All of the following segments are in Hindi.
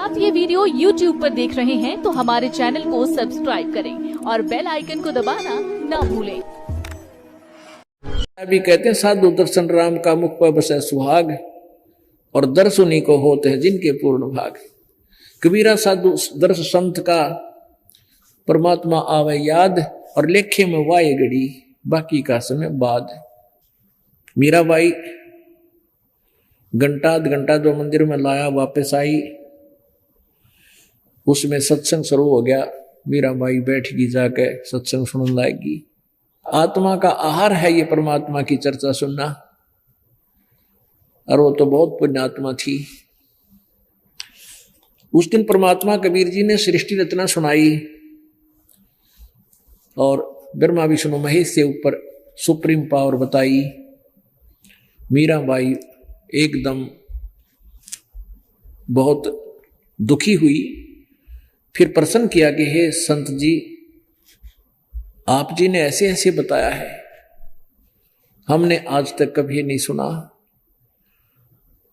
आप ये वीडियो YouTube पर देख रहे हैं तो हमारे चैनल को सब्सक्राइब करें और बेल आइकन को दबाना ना भूलें। अभी कहते हैं साधु दर्शन राम का मुख पर बसे सुहाग, और दर्श उन्हीं को होते हैं जिनके पूर्ण भाग। कबीरा साधु दर्श संत का परमात्मा आवे याद, और लेखे में वाये घड़ी बाकी का समय बाद। मीराबाई घंटा घंटा जो मंदिर में लाया वापस आई, उसमें सत्संग शुरू हो गया। मीराबाई बैठगी जाके सत्संग सुनने लाएगी। आत्मा का आहार है ये परमात्मा की चर्चा सुनना, और वो तो बहुत पुण्यात्मा थी। उस दिन परमात्मा कबीर जी ने सृष्टि रचना सुनाई, और ब्रह्मा विष्णु महेश से ऊपर सुप्रीम पावर बताई। मीराबाई एकदम बहुत दुखी हुई, फिर प्रश्न किया कि हे संत जी, आप जी ने ऐसे ऐसे बताया है, हमने आज तक कभी नहीं सुना,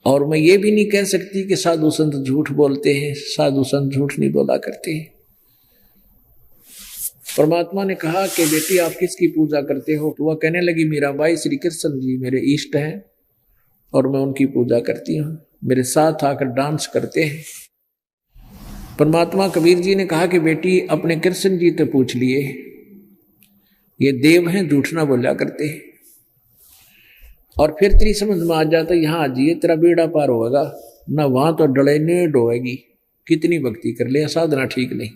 और मैं ये भी नहीं कह सकती कि साधु संत झूठ बोलते हैं। साधु संत झूठ नहीं बोला करते। परमात्मा ने कहा कि बेटी आप किसकी पूजा करते हो? तो वह कहने लगी, मीराबाई श्री कृष्ण जी मेरे इष्ट हैं और मैं उनकी पूजा करती हूँ, मेरे साथ आकर डांस करते हैं। परमात्मा कबीर जी ने कहा कि बेटी अपने कृष्ण जी से पूछ लिए, ये देव हैं, झूठ ना बोला करते हैं। और फिर तेरी समझ में आ जाता, यहाँ आ जाइए तेरा बेड़ा पार होगा ना, वहां तो डले नहीं डोएगी, कितनी भक्ति कर ले, साधना ठीक नहीं।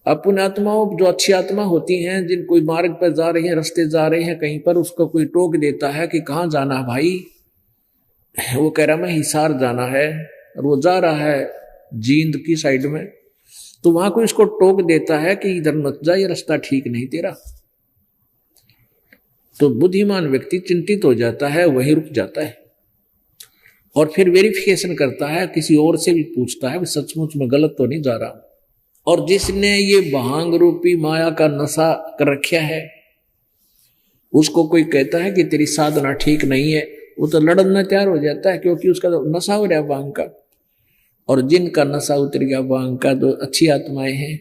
अब पुण्यात्माओं जो अच्छी आत्मा होती हैं, जिन कोई मार्ग पर जा रही हैं, रास्ते जा रहे हैं, कहीं पर उसको कोई टोक देता है कि कहाँ जाना है भाई, वो कह रहा मैं हिसार जाना है, और वो जा रहा है जींद की साइड में, तो वहां कोई उसको टोक देता है कि इधर मत जा, ये रास्ता ठीक नहीं तेरा, तो बुद्धिमान व्यक्ति चिंतित हो जाता है, वहीं रुक जाता है, और फिर वेरिफिकेशन करता है, किसी और से भी पूछता है सचमुच में गलत तो नहीं जा रहा। और जिसने ये भांग रूपी माया का नशा कर रखा है, उसको कोई कहता है कि तेरी साधना ठीक नहीं है, वो तो लड़ना तैयार हो जाता है, क्योंकि उसका तो नशा हो रहा है भांग का। और जिनका नशा उतर गया भांग का, जो अच्छी आत्माएं हैं,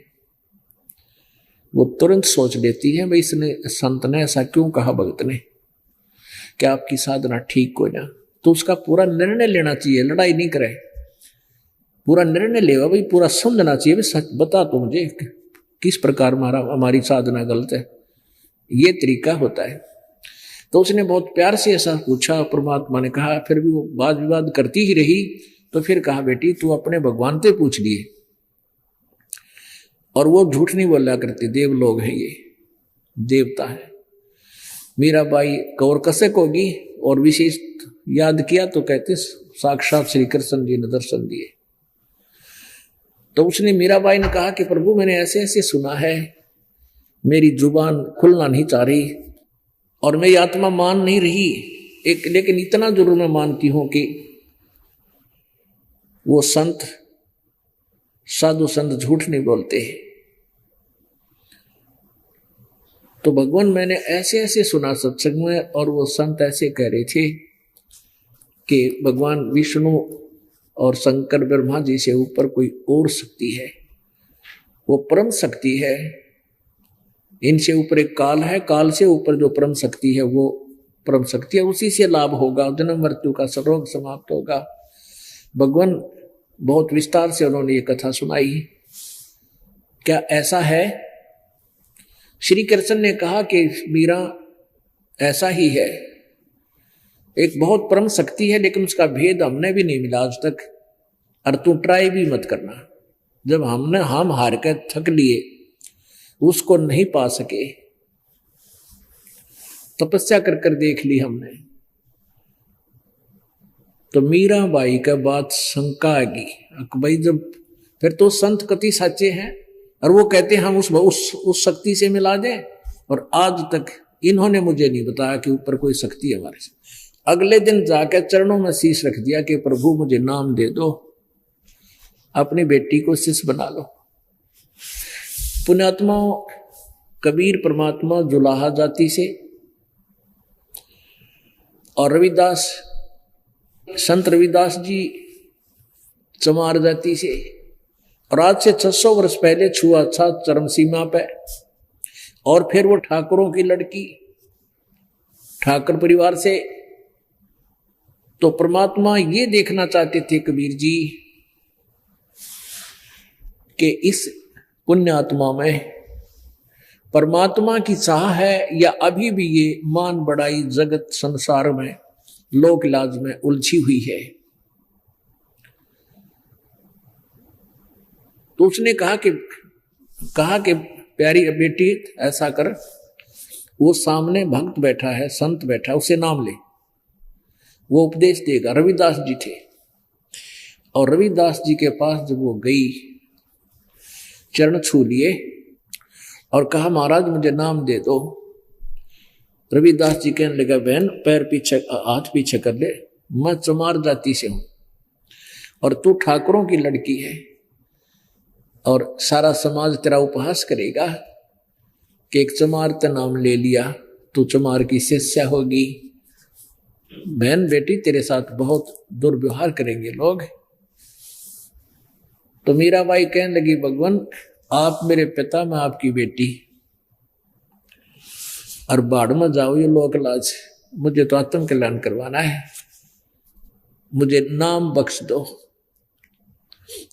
वो तुरंत सोच लेती है भाई इसने संत ने ऐसा क्यों कहा, भक्त ने, कि आपकी साधना ठीक हो जा। तो उसका पूरा निर्णय लेना चाहिए, लड़ाई नहीं करे, पूरा निर्णय लेगा भाई, पूरा समझना चाहिए भाई, सच बता तो मुझे किस प्रकार हमारी साधना गलत है, ये तरीका होता है। तो उसने बहुत प्यार से ऐसा पूछा, परमात्मा ने कहा, फिर भी वो वाद विवाद करती ही रही, तो फिर कहा बेटी तू अपने भगवान से पूछ लिए, और वो झूठ नहीं बोला करते, देव लोग हैं, ये देवता है। मीराबाई कौर कसक होगी, और विशेष याद किया तो कहते साक्षात श्री कृष्ण जी ने दर्शन दिए। तो उसने मीराबाई ने कहा कि प्रभु मैंने ऐसे ऐसे सुना है, मेरी जुबान खुलना नहीं चाह रही, और मेरी आत्मा मान नहीं रही, लेकिन इतना जरूर मैं मानती हूं कि वो संत साधु संत झूठ नहीं बोलते हैं। तो भगवान मैंने ऐसे ऐसे सुना सत्संग में, और वो संत ऐसे कह रहे थे कि भगवान विष्णु और शंकर ब्रह्मा जी से ऊपर कोई और शक्ति है, वो परम शक्ति है, इनसे ऊपर एक काल है, काल से ऊपर जो परम शक्ति है वो परम शक्ति है, उसी से लाभ होगा, जन्म मृत्यु का रोग समाप्त होगा। भगवान बहुत विस्तार से उन्होंने ये कथा सुनाई। क्या ऐसा है? श्री कृष्ण ने कहा कि मीरा ऐसा ही है, एक बहुत परम शक्ति है, लेकिन उसका भेद हमने भी नहीं मिला आज तक, और तू ट्राई भी मत करना। जब हम हार कर थक लिए, उसको नहीं पा सके, तपस्या कर कर देख ली हमने, तो मीराबाई का बात शंका आएगी भाई, जब फिर तो संत कति सच्चे हैं, और वो कहते हैं हम उस शक्ति से मिला दें, और आज तक इन्होंने मुझे नहीं बताया कि ऊपर कोई शक्ति है हमारे से। अगले दिन जाकर चरणों में शीश रख दिया कि प्रभु मुझे नाम दे दो, अपनी बेटी को शिष्य बना लो। पुण्यात्मा कबीर परमात्मा जुलाहा जाति से, और रविदास संत रविदास जी चमार जाति से, और आज से 600 वर्ष पहले छुआ था चरम सीमा पे। और फिर वो ठाकुरों की लड़की, ठाकुर परिवार से। तो परमात्मा ये देखना चाहते थे कबीर जी कि इस पुण्य आत्मा में परमात्मा की चाह है या अभी भी ये मान बढ़ाई जगत संसार में लोक लाज में उलझी हुई है। तो उसने कहा कि प्यारी बेटी ऐसा कर, वो सामने भक्त बैठा है, संत बैठा है, उसे नाम ले, वो उपदेश देगा। रविदास जी थे, और रविदास जी के पास जब वो गई, चरण छू लिए और कहा महाराज मुझे नाम दे दो। रविदास जी कहने लगा बहन पैर पीछे, हाथ पीछे कर ले, मैं चमार जाति से हूं और तू ठाकुरों की लड़की है, और सारा समाज तेरा उपहास करेगा कि एक चमार का नाम ले लिया, तू चमार की शिष्या होगी। बहन बेटी तेरे साथ बहुत दुर्व्यवहार करेंगे लोग। तो मीराबाई कहने लगी भगवान आप मेरे पिता, मैं आपकी बेटी, और बाढ़ में जाओ ये लोक लाज, मुझे तो आत्म कल्याण करवाना है, मुझे नाम बख्श दो।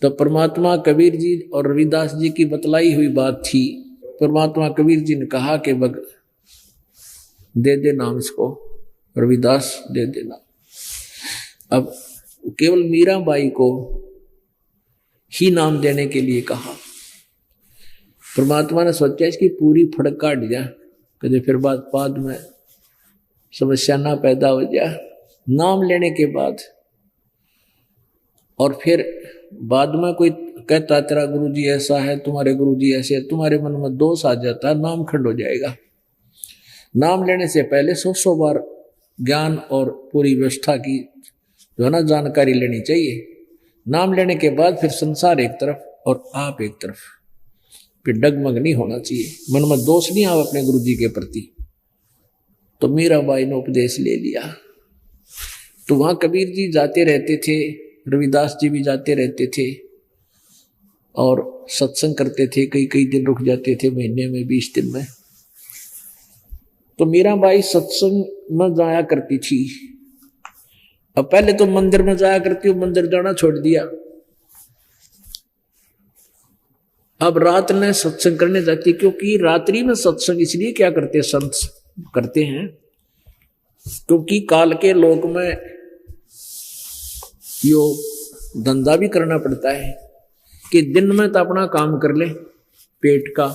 तो परमात्मा कबीर जी और रविदास जी की बतलाई हुई बात थी। परमात्मा कबीर जी ने कहा कि दे दे नाम इसको, रविदास दे देना। अब केवल मीराबाई को ही नाम देने के लिए कहा। परमात्मा ने सोचा इसकी पूरी फड़क काट दिया, कभी फिर बाद में समस्या ना पैदा हो जाए। नाम लेने के बाद और फिर बाद में कोई कहता तेरा गुरुजी ऐसा है, तुम्हारे गुरुजी ऐसे है, तुम्हारे मन में दोष आ जाता है, नाम खंड हो जाएगा। नाम लेने से पहले 100 बार ज्ञान और पूरी व्यवस्था की जो है ना जानकारी लेनी चाहिए। नाम लेने के बाद फिर संसार एक तरफ और आप एक तरफ, फिर डगमग नहीं होना चाहिए, मन में दोष नहीं आवे अपने गुरुजी के प्रति। तो मीराबाई ने उपदेश ले लिया। तो वहां कबीर जी जाते रहते थे, रविदास जी भी जाते रहते थे और सत्संग करते थे। कई दिन रुक जाते थे, महीने में 20 दिन में। तो मीराबाई सत्संग में जाया करती थी। अब पहले तो मंदिर में जाया करती हूँ, मंदिर जाना छोड़ दिया। अब रात में सत्संग करने जाती, क्योंकि रात्रि में सत्संग इसलिए क्या करते संत करते हैं, क्योंकि काल के लोक में यो धंधा भी करना पड़ता है कि दिन में तो अपना काम कर ले पेट का,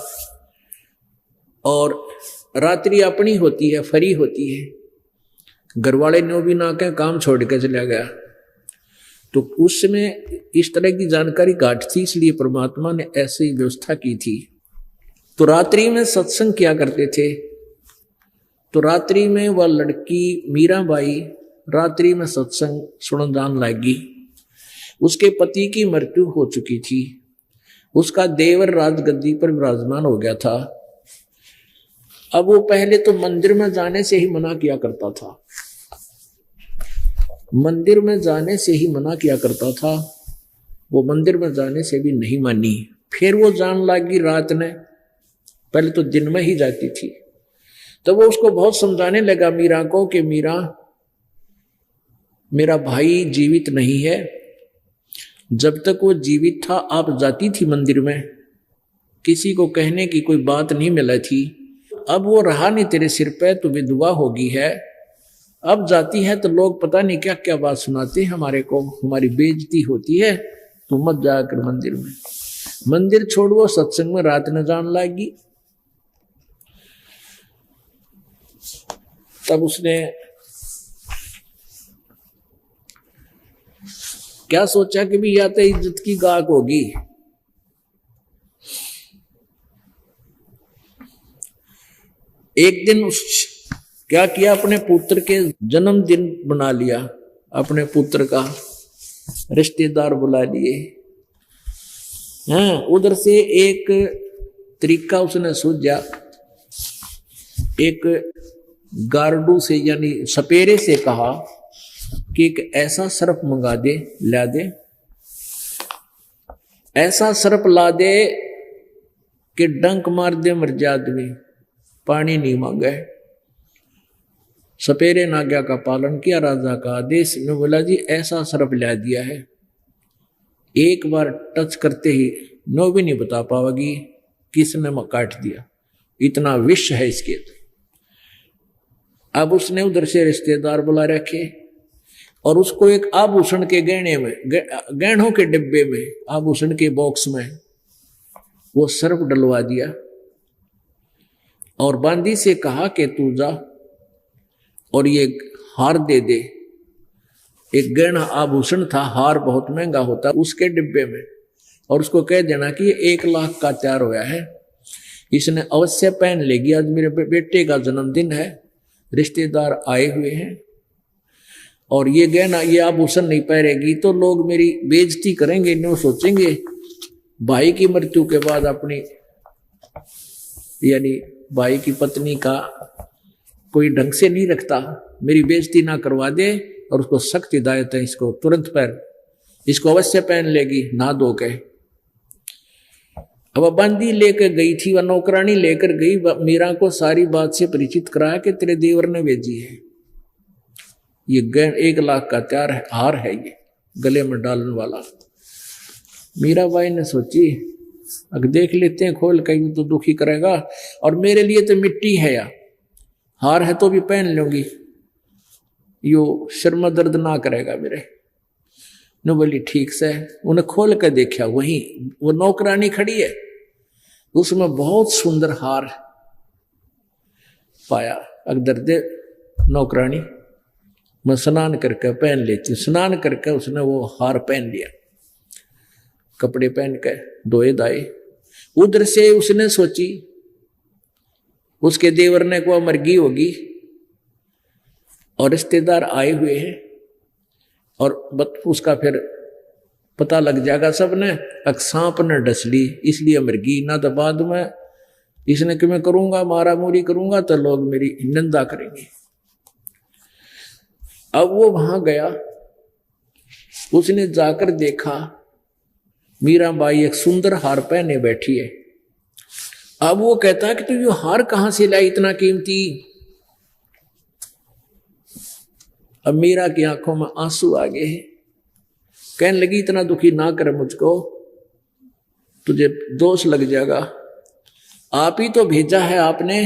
और रात्रि अपनी होती है, फ्री होती है। घर वाले ने भी ना कहें काम छोड़ के चला गया। तो उसमें इस तरह की जानकारी घाट थी, इसलिए परमात्मा ने ऐसी व्यवस्था की थी। तो रात्रि में सत्संग किया करते थे। तो रात्रि में वह लड़की मीराबाई रात्रि में सत्संग सुन जान लगी। उसके पति की मृत्यु हो चुकी थी, उसका देवर राजगद्दी पर विराजमान हो गया था। अब वो पहले तो मंदिर में जाने से ही मना किया करता था, मंदिर में जाने से ही मना किया करता था। वो मंदिर में जाने से भी नहीं मानी। फिर वो जान लगी रात में, पहले तो दिन में ही जाती थी। तो वो उसको बहुत समझाने लगा मीरा को कि मीरा, मेरा भाई जीवित नहीं है, जब तक वो जीवित था आप जाती थी मंदिर में, किसी को कहने की कोई बात नहीं मिला थी। अब वो रहा नहीं तेरे सिर पे, तो विधवा होगी है, अब जाती है तो लोग पता नहीं क्या क्या बात सुनाते हैं हमारे को, हमारी बेइज्जती होती है, तो मत जाकर मंदिर में। मंदिर छोड़ो, सत्संग में रात न जान लगी। तब उसने क्या सोचा कि भी या तो इज्जत की गाक होगी। एक दिन क्या किया, अपने पुत्र के जन्मदिन बना लिया, अपने पुत्र का रिश्तेदार बुला लिए हैं। उधर से एक तरीका उसने सूझा, एक गार्डू से यानी सपेरे से कहा कि एक ऐसा सर्फ मंगा दे, ला दे ऐसा सर्प ला दे कि डंक मार दे मर जाए आदमी, पानी नहीं मांगे। सपेरे नाग्या का पालन किया, राजा का आदेश में बोला जी ऐसा सर्प ला दिया है, एक बार टच करते ही नो भी नहीं बता पाओगी किसने काट दिया, इतना विष है इसके। अब उसने उधर से रिश्तेदार बुला रखे और उसको एक आभूषण के गहने में, गहनों के डिब्बे में, आभूषण के बॉक्स में वो सर्प डलवा दिया और बांदी से कहा कि तू जा और ये हार दे दे। एक गहना आभूषण था, हार बहुत महंगा होता, उसके डिब्बे में, और उसको कह देना कि ये 1 लाख का तैयार होया है, इसने अवश्य पहन लेगी, आज मेरे बेटे का जन्मदिन है, रिश्तेदार आए हुए हैं और ये गहना, ये आभूषण नहीं पहनेगी तो लोग मेरी बेइज्जती करेंगे, न्यू सोचेंगे भाई की मृत्यु के बाद अपनी यानी भाई की पत्नी का कोई ढंग से नहीं रखता, मेरी बेइज्जती ना करवा दे। और उसको सख्त हिदायत है, इसको तुरंत पहन, इसको अवश्य पहन लेगी ना धो के। अब बंदी लेकर गई थी, वह नौकरानी लेकर गई, मीरा को सारी बात से परिचित कराया कि तेरे देवर ने भेजी है, ये 1 लाख का तैयार है, हार है, ये गले में डालने वाला। मीराबाई ने सोची अगर देख लेते हैं खोल कहीं तो दुखी करेगा, और मेरे लिए तो मिट्टी है या हार है तो भी पहन लूंगी, यो शर्मा दर्द ना करेगा मेरे। न बोली ठीक से। उन्हें खोल कर देखा, वहीं वो नौकरानी खड़ी है, उसमें बहुत सुंदर हार पाया। अकदर दे नौकरानी, मैं स्नान करके पहन लेती हूँ। स्नान करके उसने वो हार पहन लिया, कपड़े पहन के धोए दाए। उधर से उसने सोची उसके देवर ने को मरगी होगी और रिश्तेदार आए हुए हैं और उसका फिर पता लग जाएगा सबने, सांप ने डस ली इसलिए मरगी, ना तो बाद में इसने कि मैं करूंगा मारा मोरी करूंगा तो लोग मेरी निंदा करेंगे। अब वो वहां गया, उसने जाकर देखा मीराबाई एक सुंदर हार पहने बैठी है। अब वो कहता है कि तू ये हार कहां से लाई इतना कीमती। अब मीरा की आंखों में आंसू आ गए हैं, कहने लगी इतना दुखी ना कर मुझको, तुझे दोष लग जाएगा, आप ही तो भेजा है, आपने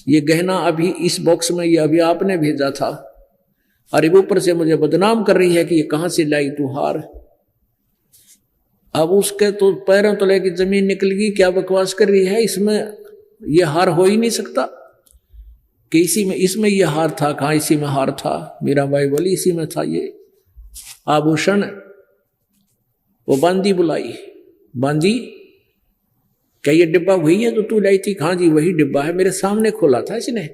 ये गहना अभी इस बॉक्स में, ये अभी आपने भेजा था, अरे ऊपर से मुझे बदनाम कर रही है कि ये कहां से लाई तू हार। अब उसके तो पैरों तले की जमीन निकल गई, क्या बकवास कर रही है, इसमें ये हार हो ही नहीं सकता कि इसी में, इसमें ये हार था, कहाँ इसी में हार था। मीराबाई बोली इसी में था ये आभूषण। वो बांदी बुलाई, बांदी क्या ये डिब्बा वही है जो तू लाई थी? हाँ जी वही डिब्बा है, मेरे सामने खोला था इसने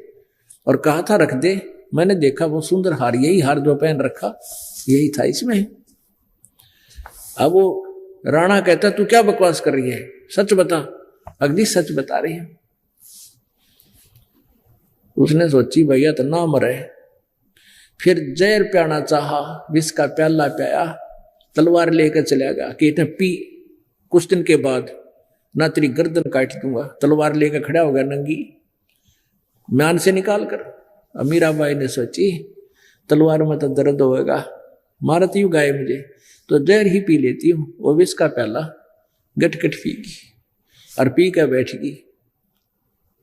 और कहा था रख दे, मैंने देखा वो सुंदर हार, यही हार जो पहन रखा यही था इसमें। अब वो राणा कहता तू क्या बकवास कर रही है, सच बता। अगली सच बता रही है। उसने सोची भैया तो ना मरे, फिर जहर प्याना चाहा, विष का प्याला प्याया, तलवार लेकर चला गया कि इतने पी, कुछ दिन के बाद ना तेरी गर्दन काट दूंगा। तलवार लेकर खड़ा हो गया नंगी, म्यान से निकाल कर। अब मीराबाई ने सोची तलवार में तो दर्द होगा, मारती हूँ गाय मुझे तो जहर ही पी लेती हूँ। वो विष का प्याला गटगट पीगी और पी कर बैठ गई।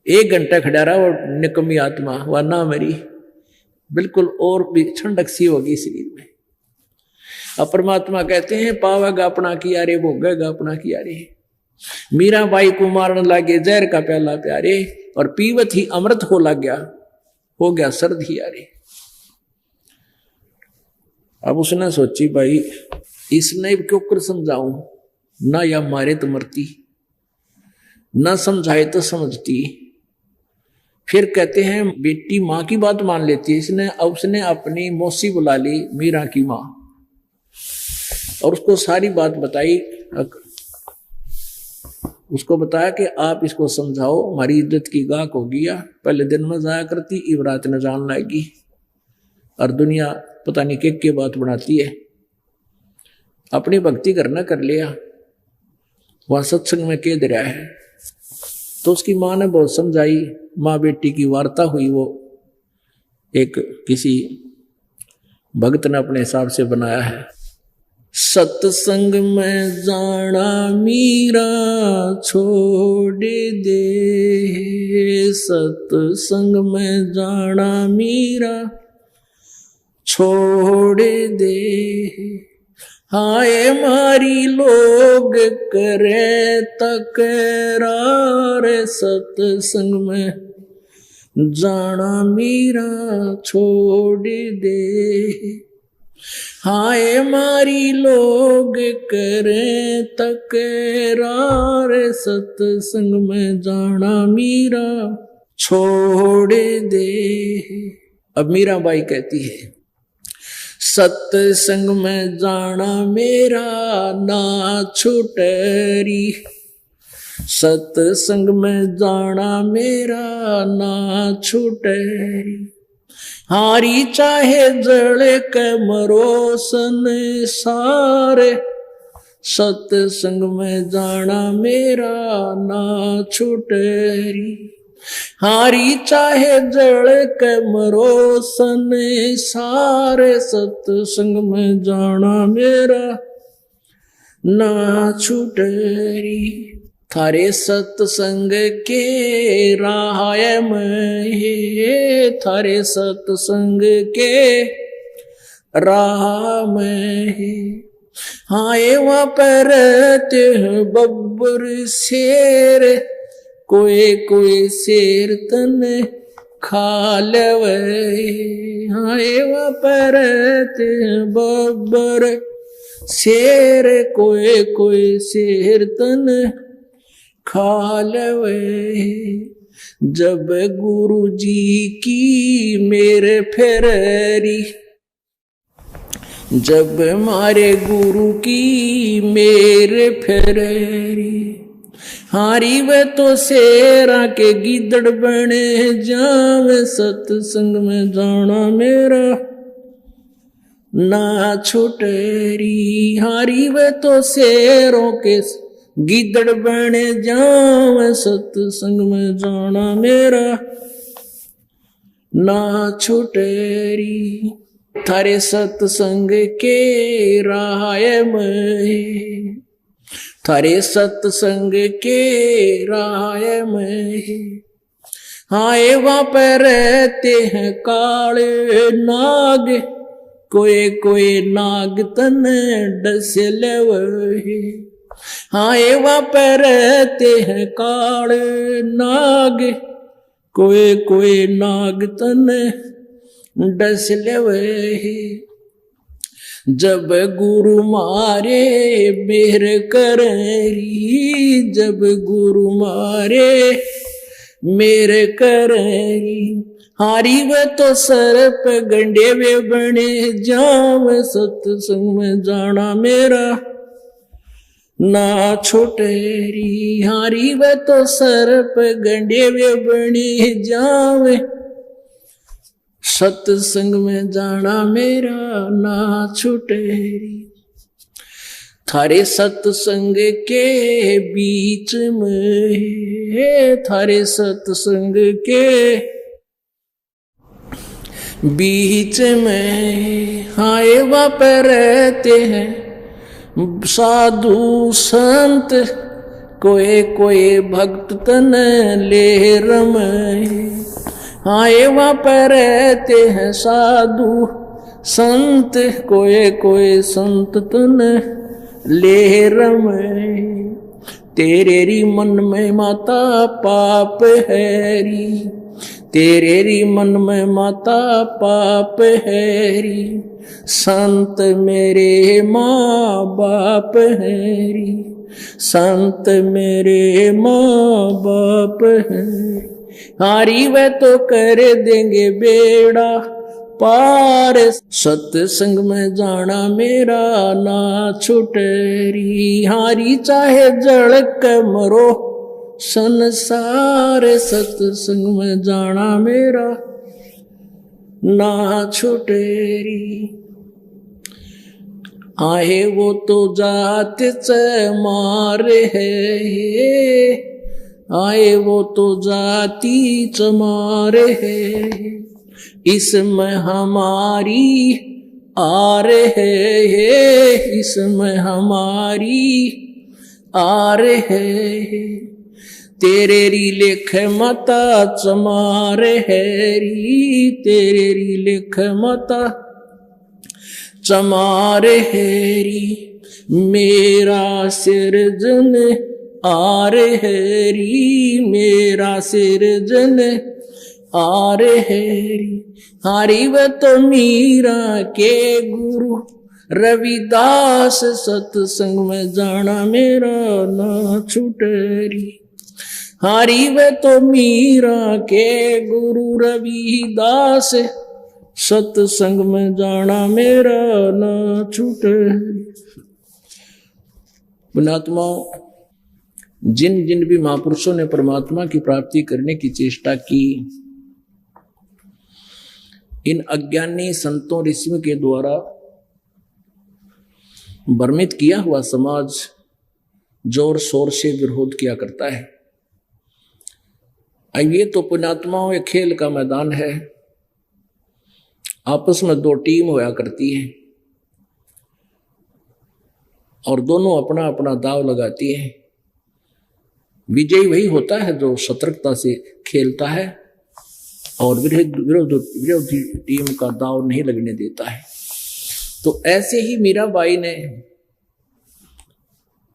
1 घंटा खड़ा रहा और निकम्मी आत्मा वह ना मरी, बिल्कुल और भी ठंडक सी होगी शरीर में। अब परमात्मा कहते हैं पावेगा अपना किया रे, भोगेगा अपना किया रे। मीराबाई को मारने लगे जहर का प्याला प्यारे, और पीवत ही अमृत हो लग गया, हो गया सर्द ही यारे। अब उसने सोची भाई इसने क्यों कर समझाऊं, ना या मारे तो मरती, ना समझाए तो समझती। फिर कहते हैं बेटी माँ की बात मान लेती है इसने। अब उसने अपनी मौसी बुला ली, मीरा की माँ, और उसको सारी बात बताई। उसको बताया कि आप इसको समझाओ, हमारी इज्जत की गाक होगी, या पहले दिन में जाया करती, इब रात न जान लाएगी, और दुनिया पता नहीं के बात बनाती है। अपनी भक्ति करना कर लिया, वहां सत्संग में कह रहा है। तो उसकी माँ ने बहुत समझाई, माँ बेटी की वार्ता हुई। वो एक किसी भक्त ने अपने हिसाब से बनाया है। सत्संग में जाना मीरा छोड़ दे, सत्संग में जाना मीरा छोड़ दे, हाय मारी लोग करे तकरार, सत्संग में जाना मीरा छोड़ दे, हाय मारी लोग करे तकरार, सत्संग में जाना मीरा छोड़ दे। अब मीराबाई कहती है, सत्संग में जाना मेरा ना छुटरी, सत्संग में जाना मेरा ना छुटरी, हारी चाहे जड़ के मरो संसारे, सत्संग में जाना मेरा ना छुटरी, हारी चाहे जड़ के मरो संसारे, सत्संग में जाना मेरा ना छुटरी, थारे सत्संग के राय में, थारे सत्संग के राह में, हाय वहाँ पर बब्बर शेर, कोई कोई शेर तन खा लेवे, हाय वहाँ पर बब्बर शेर, कोई कोई शेर तन खा लेवे, जब गुरु जी की मेरे फेरी, जब मारे गुरु की मेरे फेरी, हारी वे तो शेरा के गिदड़ बने जावे, सत्संग में जाना मेरा ना छुटरी, हारी वे तो शेरों के गिदड़ बने जावे, सत्संग में जाना मेरा ना छुटरी, थारे सत्संग के राय में, थारे सत्संग के राय में, हाय वहाँ पर रहते हैं काले नाग, कोई कोई नाग तन डस लेवे, हाय वहाँ पर रहते हैं काले नाग, कोई कोई नाग तन डस लेवे, जब गुरु मारे मेहर करेरी, जब गुरु मारे मेहर करेरी, हारी वे तो सर्प गंडे वे बने जाम, सत्संग में जाना मेरा ना छुटरी, हारी वे तो सर्प गंडे वे बने जावे, सत्संग में जाना मेरा ना छुटरी, थारे सत्संग के बीच में, थारे सत्संग के बीच में, हाय वहाँ पर रहते हैं साधु संत, कोई कोई भक्त तन ले रमे, हाय वहाँ पर रहते हैं साधु संत, कोई कोई संत तन ले रमे, तेरे री मन में माता पाप हैरी, तेरे री मन में माता पाप हैरी, संत मेरे माँ बाप हैरी, संत मेरे माँ बाप हैरी, हारी वे तो कर देंगे बेड़ा पार, सत्संग में जाना मेरा ना छुटरी, हारी चाहे जड़क मरो संसार, सत्संग में जाना मेरा ना छुटरी, आए वो तो जात चमार है, आए वो तो जाति चमार है, इसमें हमारी आर है, इसमें हमारी आर है। तेरे री लेख मता चमार है री, तेरे री लेख मता चमार हैरी, मेरा सिरजन आर हैरी, मेरा सिरजन आर हैरी। हारी व तो मीरा के गुरु रविदास, सत्संग में जाना मेरा ना छूटरी। हारी व तो मीरा के गुरु रविदास, सत्संग में जाना मेरा न छूटे। पुण्यात्माओं, जिन जिन भी महापुरुषों ने परमात्मा की प्राप्ति करने की चेष्टा की, इन अज्ञानी संतों ऋषियों के द्वारा भ्रमित किया हुआ समाज जोर शोर से विरोध किया करता है। अब ये तो पुण्यात्माओं एक खेल का मैदान है, आपस में दो टीम होया करती है और दोनों अपना अपना दाव लगाती है। विजयी वही होता है जो सतर्कता से खेलता है और विरोधी टीम का दाव नहीं लगने देता है। तो ऐसे ही मीराबाई ने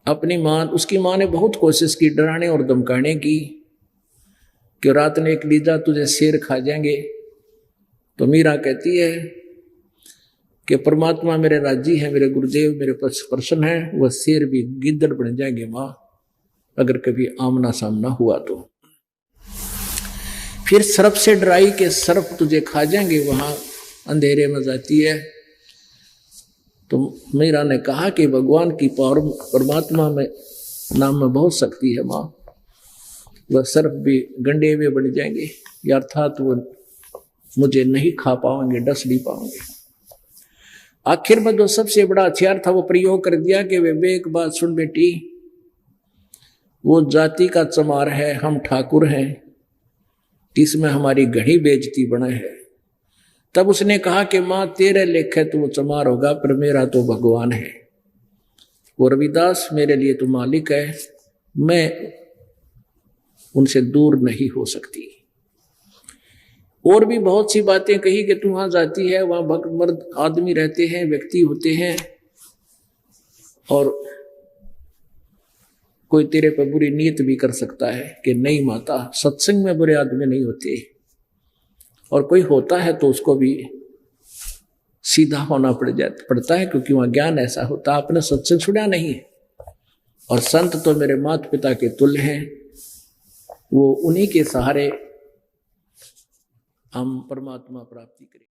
अपनी मां, उसकी मां ने बहुत कोशिश की डराने और धमकाने की कि रात ने एक लीजा तुझे शेर खा जाएंगे। तो मीरा कहती है कि परमात्मा मेरे राजी है, मेरे गुरुदेव मेरे प्रसन्न है, वह शेर भी गिद्दड़ बन जाएंगे मां, अगर कभी आमना सामना हुआ तो। फिर सर्प से डराई के सर्प तुझे खा जाएंगे, वहां अंधेरे में जाती है। तो मीरा ने कहा कि भगवान की पावर परमात्मा में नाम में बहुत शक्ति है मां, वह सर्प भी गंडे हुए बन जाएंगे, अर्थात वो मुझे नहीं खा पाओगे, डस नहीं पाओगे। आखिर में जो सबसे बड़ा हथियार था वो प्रयोग कर दिया कि वे एक बात सुन बेटी, वो जाति का चमार है, हम ठाकुर हैं, इसमें हमारी घड़ी बेइज्जती बना है। तब उसने कहा कि मां तेरे लेख है तो वो चमार होगा, पर मेरा तो भगवान है, वो रविदास मेरे लिए तो मालिक है, मैं उनसे दूर नहीं हो सकती। और भी बहुत सी बातें कही कि तू वहां जाती है, वहां भक्त मर्द आदमी रहते हैं, व्यक्ति होते हैं, और कोई तेरे पर बुरी नीयत भी कर सकता है कि नहीं माता, सत्संग में बुरे आदमी नहीं होते, और कोई होता है तो उसको भी सीधा होना पड़ता है, क्योंकि वहां ज्ञान ऐसा होता है। आपने सत्संग सुना नहीं है, और संत तो मेरे माता पिता के तुल्य हैं, वो उन्हीं के सहारे हम परमात्मा प्राप्ति करें।